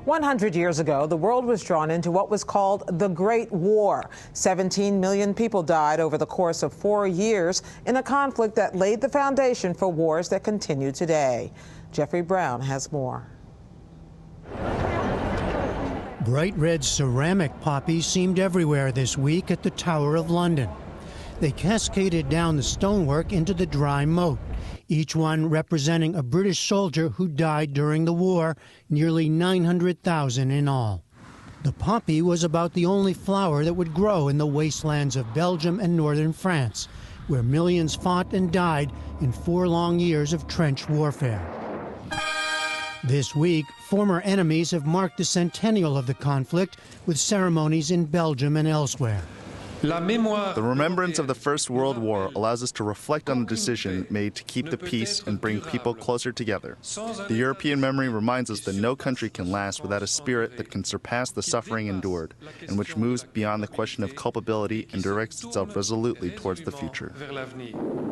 100 years ago, the world was drawn into what was called the Great War. 17 million people died over the course of 4 years in a conflict that laid the foundation for wars that continue today. Jeffrey Brown has more. Bright red ceramic poppies seemed everywhere this week at the Tower of London. They cascaded down the stonework into the dry moat, each one representing a British soldier who died during the war, nearly 900,000 in all. The poppy was about the only flower that would grow in the wastelands of Belgium and northern France, where millions fought and died in 4 long years of trench warfare. This week, former enemies have marked the centennial of the conflict with ceremonies in Belgium and elsewhere. The remembrance of the First World War allows us to reflect on the decision made to keep the peace and bring people closer together. The European memory reminds us that no country can last without a spirit that can surpass the suffering endured, and which moves beyond the question of culpability and directs itself resolutely towards the future.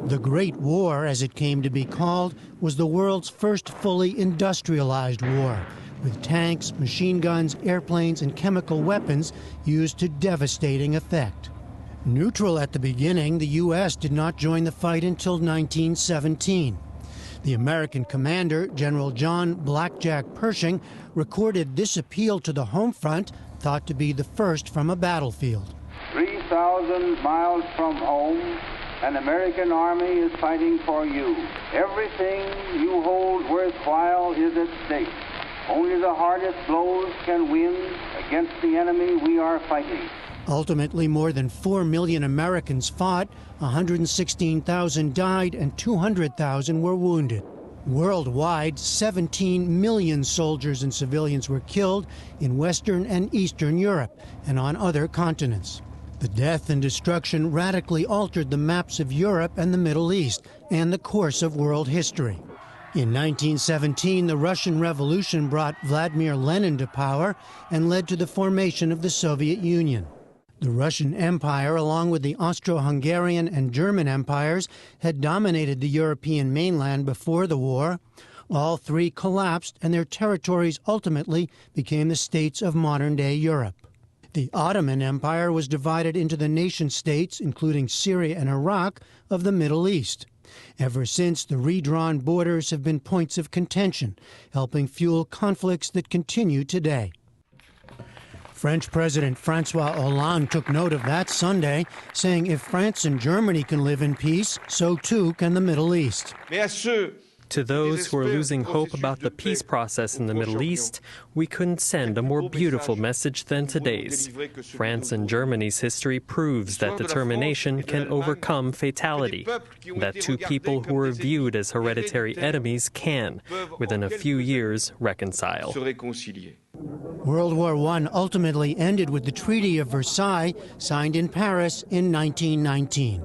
The Great War, as it came to be called, was the world's first fully industrialized war, with tanks, machine guns, airplanes, and chemical weapons used to devastating effect. Neutral at the beginning, the U.S. did not join the fight until 1917. The American commander, General John Blackjack Pershing, recorded this appeal to the home front, thought to be the first from a battlefield. 3,000 miles from home, an American army is fighting for you. Everything you hold worthwhile is at stake. Only the hardest blows can win against the enemy we are fighting. Ultimately, more than 4 million Americans fought, 116,000 died, and 200,000 were wounded. Worldwide, 17 million soldiers and civilians were killed in Western and Eastern Europe and on other continents. The death and destruction radically altered the maps of Europe and the Middle East and the course of world history. In 1917, the Russian Revolution brought Vladimir Lenin to power and led to the formation of the Soviet Union. The Russian Empire, along with the Austro-Hungarian and German empires, had dominated the European mainland before the war. All three collapsed, and their territories ultimately became the states of modern-day Europe. The Ottoman Empire was divided into the nation-states, including Syria and Iraq, of the Middle East. Ever since, the redrawn borders have been points of contention, helping fuel conflicts that continue today. French President François Hollande took note of that Sunday, saying if France and Germany can live in peace, so too can the Middle East. To those who are losing hope about the peace process in the Middle East, we couldn't send a more beautiful message than today's. France and Germany's history proves that determination can overcome fatality, that two people who were viewed as hereditary enemies can, within a few years, reconcile. World War I ultimately ended with the Treaty of Versailles, signed in Paris in 1919.